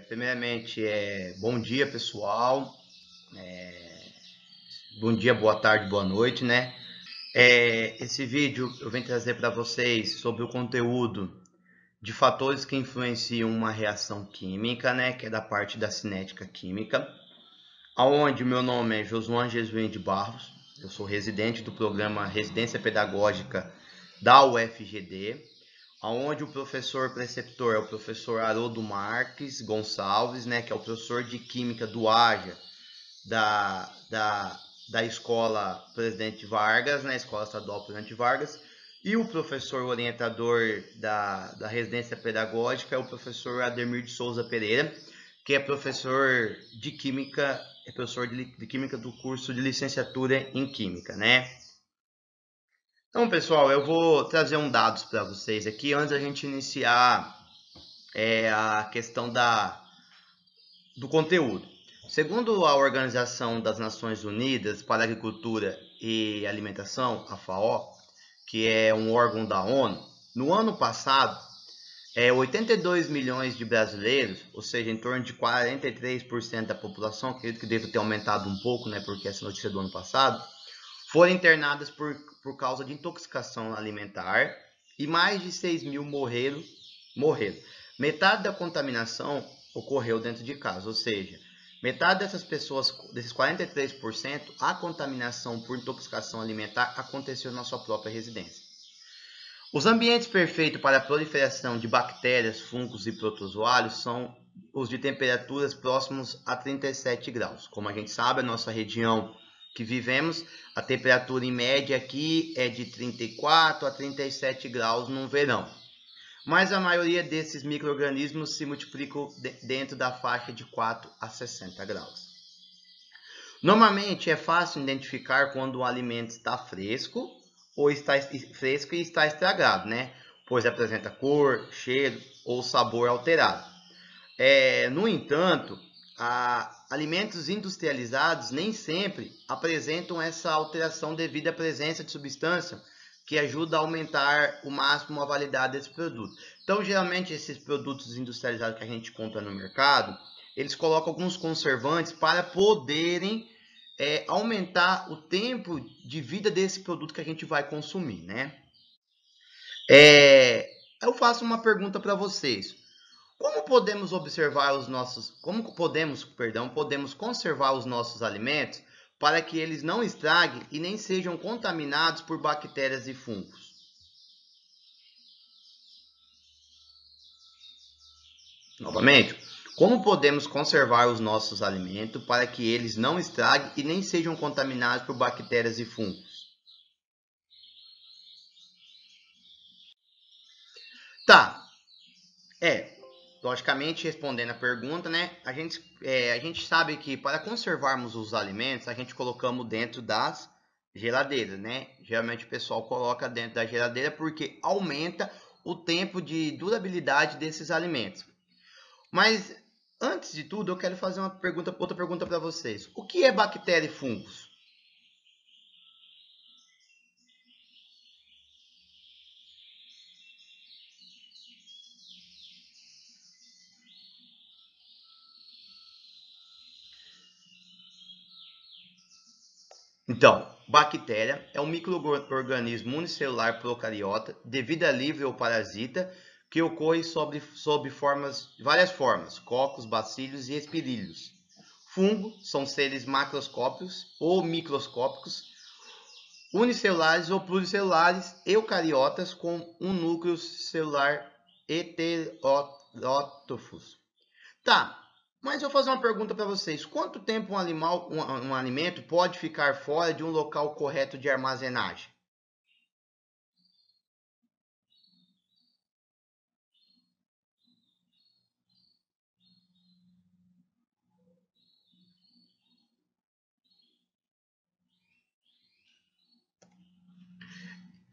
Primeiramente, bom dia, pessoal. Bom dia, boa tarde, boa noite, né? Esse vídeo eu venho trazer para vocês sobre o conteúdo de fatores que influenciam uma reação química, né? Que é da parte da cinética química. Aonde o meu nome é Josuan Jesuíno de Barros. Eu sou residente do programa Residência Pedagógica da UFGD, onde o professor preceptor é o professor Haroldo Marques Gonçalves, né, que é o professor de Química do AJA, da Escola Presidente Vargas, né, Escola Estadual Presidente Vargas, e o professor orientador da Residência Pedagógica é o professor Ademir de Souza Pereira, que é professor de Química, de Química do curso de Licenciatura em Química, né? Então, pessoal, eu vou trazer dados para vocês aqui antes da gente iniciar a questão do conteúdo. Segundo a Organização das Nações Unidas para a Agricultura e Alimentação, a FAO, que é um órgão da ONU, no ano passado, 82 milhões de brasileiros, ou seja, em torno de 43% da população, acredito que deve ter aumentado um pouco, né, porque essa notícia é do ano passado, foram internadas por causa de intoxicação alimentar e mais de 6 mil morreram. Metade da contaminação ocorreu dentro de casa, ou seja, metade dessas pessoas, desses 43%, a contaminação por intoxicação alimentar aconteceu na sua própria residência. Os ambientes perfeitos para a proliferação de bactérias, fungos e protozoários são os de temperaturas próximos a 37 graus. Como a gente sabe, a nossa região que vivemos, a temperatura em média aqui é de 34 a 37 graus no verão. Mas a maioria desses micro-organismos se multiplicam dentro da faixa de 4 a 60 graus. Normalmente é fácil identificar quando o alimento está fresco ou está fresco e está estragado, né? Pois apresenta cor, cheiro ou sabor alterado. No entanto, alimentos industrializados nem sempre apresentam essa alteração devido à presença de substância que ajuda a aumentar o máximo a validade desse produto. Então, geralmente, esses produtos industrializados que a gente compra no mercado, eles colocam alguns conservantes para poderem aumentar o tempo de vida desse produto que a gente vai consumir, né? Eu faço uma pergunta para vocês. Podemos conservar os nossos alimentos para que eles não estraguem e nem sejam contaminados por bactérias e fungos? Novamente, como podemos conservar os nossos alimentos para que eles não estraguem e nem sejam contaminados por bactérias e fungos? Tá, logicamente, respondendo a pergunta, né? A gente sabe que para conservarmos os alimentos, a gente colocamos dentro das geladeiras, né? Geralmente o pessoal coloca dentro da geladeira porque aumenta o tempo de durabilidade desses alimentos. Mas antes de tudo, eu quero fazer outra pergunta para vocês. O que é bactéria e fungos? Então, bactéria é um micro-organismo unicelular procariota de vida livre ou parasita que ocorre sob várias formas, cocos, bacilos e espirídeos. Fungo são seres macroscópicos ou microscópicos, unicelulares ou pluricelulares, eucariotas com um núcleo celular heterótrofos. Tá, mas eu vou fazer uma pergunta para vocês. Quanto tempo um alimento pode ficar fora de um local correto de armazenagem?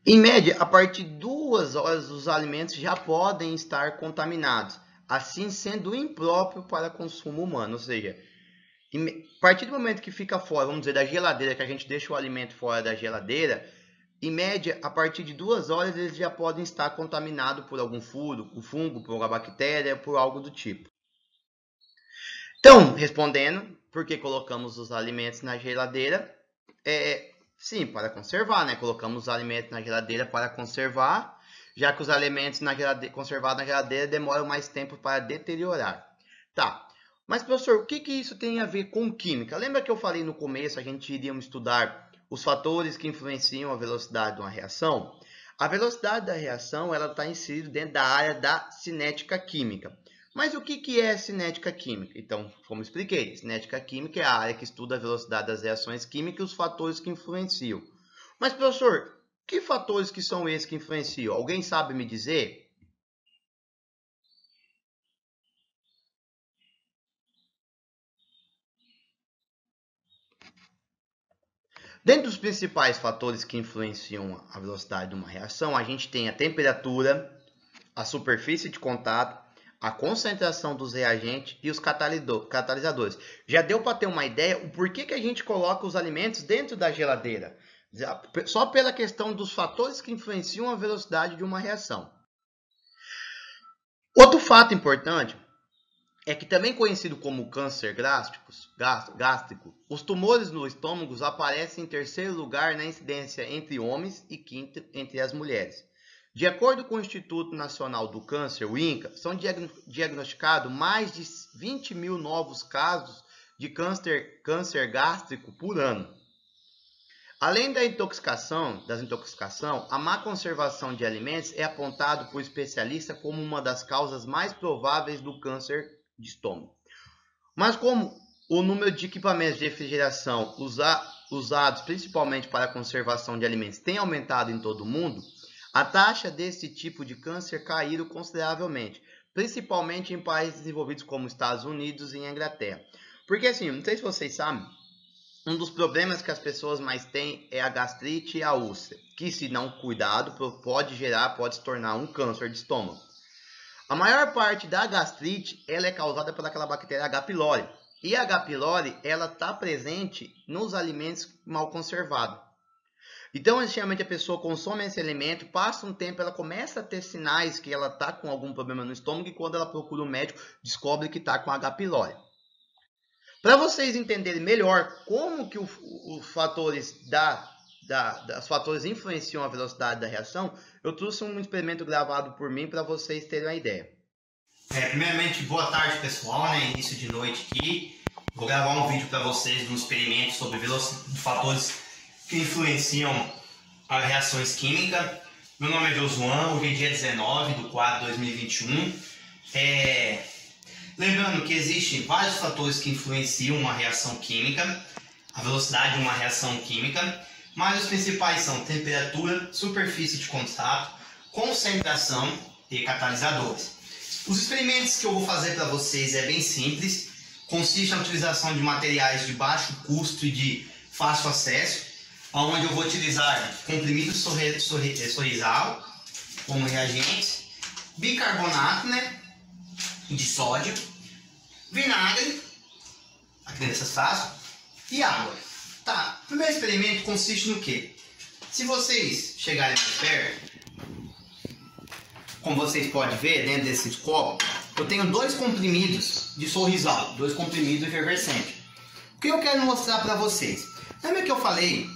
Em média, a partir de 2 horas, os alimentos já podem estar contaminados, assim sendo impróprio para consumo humano. Ou seja, a partir do momento que fica fora, vamos dizer, da geladeira, que a gente deixa o alimento fora da geladeira, em média, a partir de 2 horas, eles já podem estar contaminados por algum fungo, por alguma bactéria, por algo do tipo. Então, respondendo, por que colocamos os alimentos na geladeira? Sim, para conservar, né? Colocamos os alimentos na geladeira para conservar, já que os alimentos conservados na geladeira demoram mais tempo para deteriorar. Tá, mas professor, o que isso tem a ver com química? Lembra que eu falei no começo, a gente iria estudar os fatores que influenciam a velocidade de uma reação? A velocidade da reação está inserida dentro da área da cinética química. Mas o que é cinética química? Então, como expliquei, cinética química é a área que estuda a velocidade das reações químicas e os fatores que influenciam. Mas, professor, que fatores que são esses que influenciam? Alguém sabe me dizer? Dentre os principais fatores que influenciam a velocidade de uma reação, a gente tem a temperatura, a superfície de contato, a concentração dos reagentes e os catalisadores. Já deu para ter uma ideia o porquê que a gente coloca os alimentos dentro da geladeira? Só pela questão dos fatores que influenciam a velocidade de uma reação. Outro fato importante é que, também conhecido como câncer gástrico, os tumores no estômago aparecem em terceiro lugar na incidência entre homens e quinto entre as mulheres. De acordo com o Instituto Nacional do Câncer, o INCA, são diagnosticados mais de 20 mil novos casos de câncer gástrico por ano. Além da intoxicação, a má conservação de alimentos é apontado por especialistas como uma das causas mais prováveis do câncer de estômago. Mas como o número de equipamentos de refrigeração usados principalmente para a conservação de alimentos tem aumentado em todo o mundo, a taxa desse tipo de câncer caiu consideravelmente, principalmente em países desenvolvidos como Estados Unidos e Inglaterra. Porque assim, não sei se vocês sabem, um dos problemas que as pessoas mais têm é a gastrite e a úlcera, que, se não cuidado, pode se tornar um câncer de estômago. A maior parte da gastrite ela é causada pelaquela bactéria H. pylori. E a H. pylori está presente nos alimentos mal conservados. Então, geralmente a pessoa consome esse alimento, passa um tempo, ela começa a ter sinais que ela está com algum problema no estômago e quando ela procura um médico, descobre que está com H. pylori. Para vocês entenderem melhor como que os fatores fatores influenciam a velocidade da reação, eu trouxe um experimento gravado por mim para vocês terem uma ideia. Primeiramente, boa tarde pessoal, né? Início de noite aqui. Vou gravar um vídeo para vocês de um experimento sobre fatores que influenciam as reações químicas. Meu nome é Josuan, hoje é dia 19/4/2021. Lembrando que existem vários fatores que influenciam uma reação química, a velocidade de uma reação química, mas os principais são temperatura, superfície de contato, concentração e catalisadores. Os experimentos que eu vou fazer para vocês é bem simples, consiste na utilização de materiais de baixo custo e de fácil acesso, onde eu vou utilizar comprimido sorrisal como reagentes, bicarbonato, de sódio, vinagre, aqui nessa taça, e água. Tá, o primeiro experimento consiste no quê? Se vocês chegarem mais perto, como vocês podem ver dentro desse copo, eu tenho 2 comprimidos de sorrisal, 2 comprimidos efervescentes. O que eu quero mostrar para vocês? Lembra que eu falei?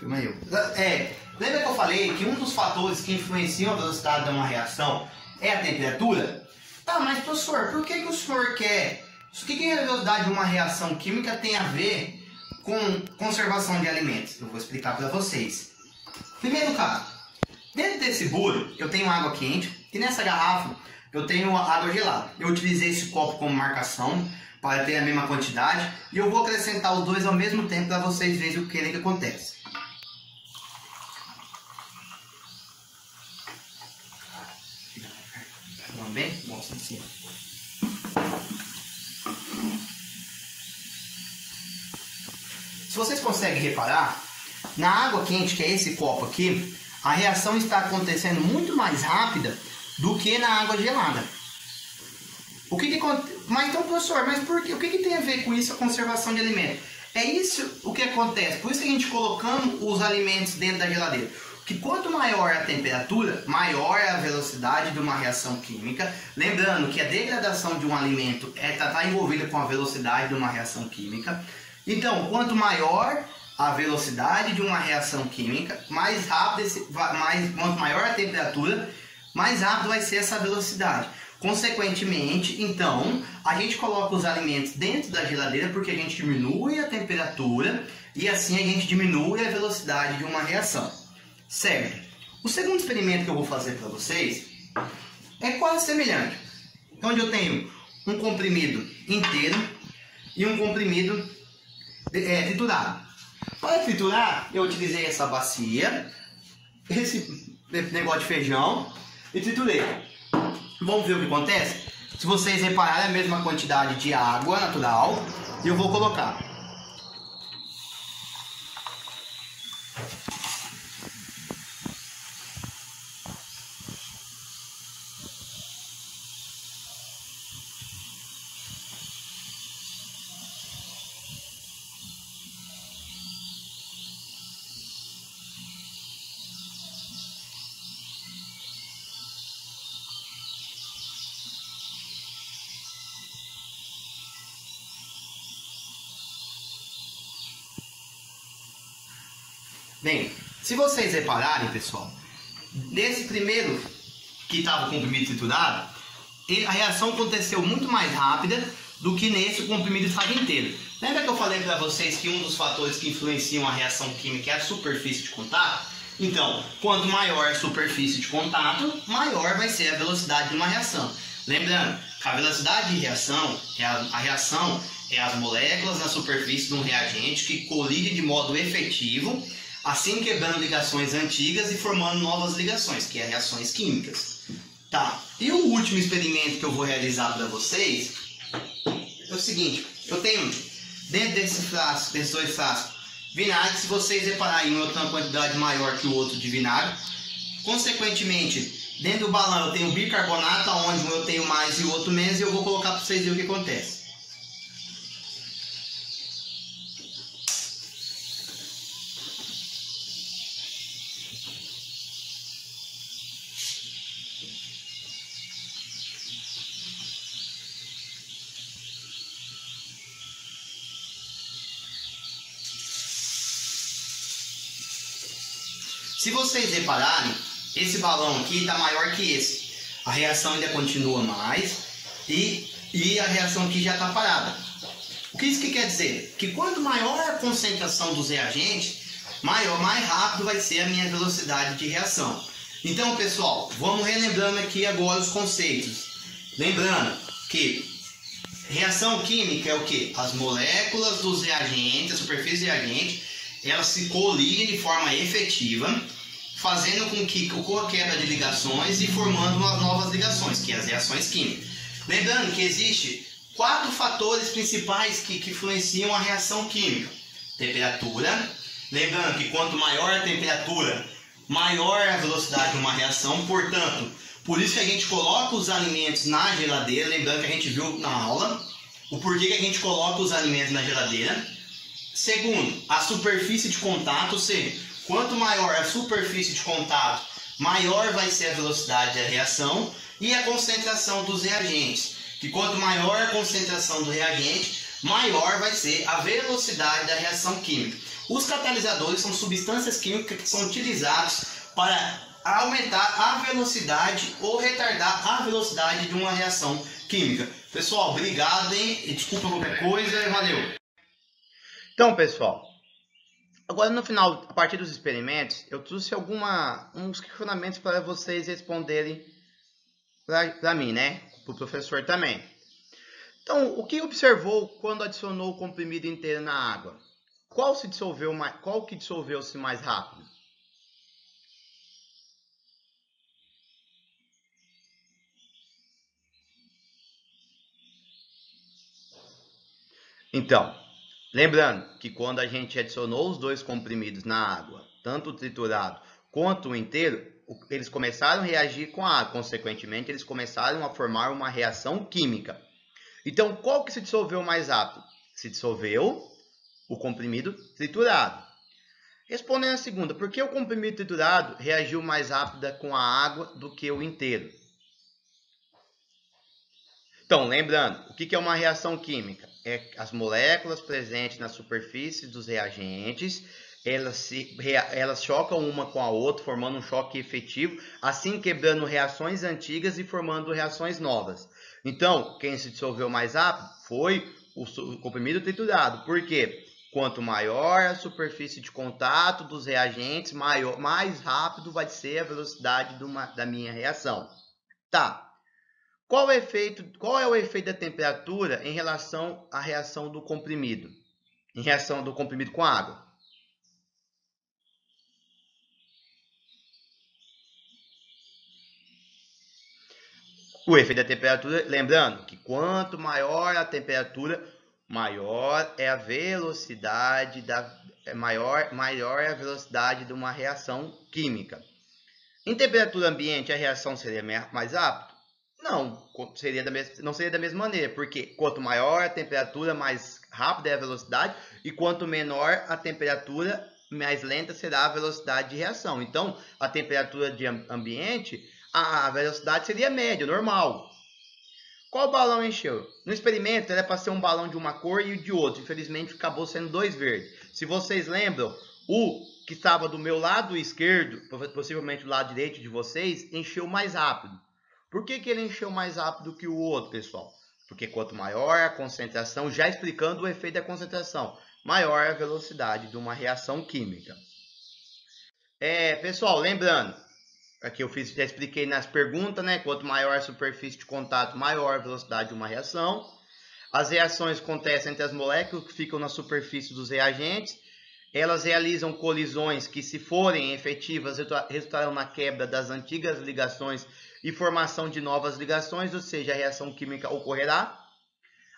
Lembra que eu falei que um dos fatores que influenciam a velocidade de uma reação é a temperatura? Tá, mas professor, por que o senhor quer? O que a velocidade de uma reação química tem a ver com conservação de alimentos? Eu vou explicar para vocês. Primeiro caso, dentro desse bolo eu tenho água quente e nessa garrafa eu tenho água gelada. Eu utilizei esse copo como marcação para ter a mesma quantidade e eu vou acrescentar os dois ao mesmo tempo para vocês verem o que acontece. Bem? Mostra assim. Se vocês conseguem reparar, na água quente, que é esse copo aqui, a reação está acontecendo muito mais rápida do que na água gelada. Mas então, professor, mas por quê? O que tem a ver com isso a conservação de alimentos? É isso o que acontece. Por isso que a gente colocamos os alimentos dentro da geladeira. que quanto maior a temperatura, maior é a velocidade de uma reação química. Lembrando que a degradação de um alimento está envolvida com a velocidade de uma reação química. Então, quanto maior a velocidade de uma reação química, mais rápido quanto maior a temperatura, mais rápido vai ser essa velocidade. Consequentemente, então, a gente coloca os alimentos dentro da geladeira porque a gente diminui a temperatura e assim a gente diminui a velocidade de uma reação. Certo? O segundo experimento que eu vou fazer para vocês é quase semelhante. Onde eu tenho um comprimido inteiro e um comprimido triturado. Para triturar, eu utilizei essa bacia, esse negócio de feijão e triturei. Vamos ver o que acontece? Se vocês repararem, é a mesma quantidade de água natural e eu vou colocar. Bem, se vocês repararem, pessoal, nesse primeiro que estava o comprimido triturado, a reação aconteceu muito mais rápida do que nesse comprimido estava inteiro. Lembra que eu falei para vocês que um dos fatores que influenciam a reação química é a superfície de contato? Então, quanto maior a superfície de contato, maior vai ser a velocidade de uma reação. Lembrando que a velocidade de reação é as moléculas na superfície de um reagente que colidem de modo efetivo, assim quebrando ligações antigas e formando novas ligações, que é reações químicas. Tá, e o último experimento que eu vou realizar para vocês é o seguinte: eu tenho dentro desses dois frascos vinagre. Se vocês repararem, um eu tenho uma quantidade maior que o outro de vinagre. Consequentemente, dentro do balão eu tenho bicarbonato, onde um eu tenho mais e o outro menos, e eu vou colocar para vocês verem o que acontece. Se vocês repararem, esse balão aqui está maior que esse. A reação ainda continua mais e a reação aqui já está parada. O que isso que quer dizer? Que quanto maior a concentração dos reagentes, mais rápido vai ser a minha velocidade de reação. Então, pessoal, vamos relembrando aqui agora os conceitos. Lembrando que reação química é o que? As moléculas dos reagentes, a superfície do reagente, elas se colidem de forma efetiva, fazendo com que ocorra quebra de ligações e formando umas novas ligações, que é as reações químicas. Lembrando que existe 4 fatores principais que influenciam a reação química. Temperatura. Lembrando que quanto maior a temperatura, maior a velocidade de uma reação. Portanto, por isso que a gente coloca os alimentos na geladeira. Lembrando que a gente viu na aula o porquê que a gente coloca os alimentos na geladeira. Segundo, a superfície de contato, ou seja, quanto maior a superfície de contato, maior vai ser a velocidade da reação. E a concentração dos reagentes, que quanto maior a concentração do reagente, maior vai ser a velocidade da reação química. Os catalisadores são substâncias químicas que são utilizadas para aumentar a velocidade ou retardar a velocidade de uma reação química. Pessoal, obrigado, hein? Desculpa qualquer coisa, valeu! Então, pessoal, agora no final, a partir dos experimentos, eu trouxe uns questionamentos para vocês responderem para mim, né? Para o professor também. Então, o que observou quando adicionou o comprimido inteiro na água? Qual que dissolveu-se mais rápido? Então, lembrando que quando a gente adicionou os dois comprimidos na água, tanto o triturado quanto o inteiro, eles começaram a reagir com a água. Consequentemente, eles começaram a formar uma reação química. Então, qual que se dissolveu mais rápido? Se dissolveu o comprimido triturado. Respondendo a segunda, por que o comprimido triturado reagiu mais rápido com a água do que o inteiro? Então, lembrando, o que é uma reação química? É as moléculas presentes na superfície dos reagentes, elas chocam uma com a outra, formando um choque efetivo, assim quebrando reações antigas e formando reações novas. Então, quem se dissolveu mais rápido foi o comprimido triturado. Por quê? Quanto maior a superfície de contato dos reagentes, mais rápido vai ser a velocidade da minha reação. Tá. Qual é o efeito da temperatura em relação à reação do comprimido? Em reação do comprimido com água? O efeito da temperatura, lembrando que quanto maior a temperatura, maior é a velocidade maior é a velocidade de uma reação química. Em temperatura ambiente, a reação seria mais rápida? Não, não seria da mesma maneira, porque quanto maior a temperatura, mais rápida é a velocidade, e quanto menor a temperatura, mais lenta será a velocidade de reação. Então, a temperatura de ambiente, a velocidade seria média, normal. Qual balão encheu? No experimento, era para ser um balão de uma cor e de outra. Infelizmente, acabou sendo dois verdes. Se vocês lembram, o que estava do meu lado esquerdo, possivelmente do lado direito de vocês, encheu mais rápido. Por que ele encheu mais rápido que o outro, pessoal? Porque quanto maior a concentração, já explicando o efeito da concentração, maior a velocidade de uma reação química. Pessoal, lembrando, aqui já expliquei nas perguntas, né? Quanto maior a superfície de contato, maior a velocidade de uma reação. As reações acontecem entre as moléculas que ficam na superfície dos reagentes. Elas realizam colisões que, se forem efetivas, resultarão na quebra das antigas ligações e formação de novas ligações, ou seja, a reação química ocorrerá.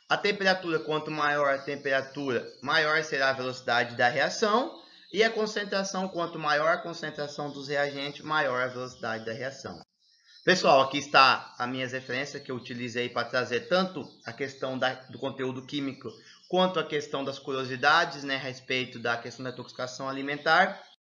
A temperatura, quanto maior a temperatura, maior será a velocidade da reação. E a concentração, quanto maior a concentração dos reagentes, maior a velocidade da reação. Pessoal, aqui está as minhas referências que eu utilizei para trazer tanto a questão do conteúdo químico quanto a questão das curiosidades, né, a respeito da questão da intoxicação alimentar.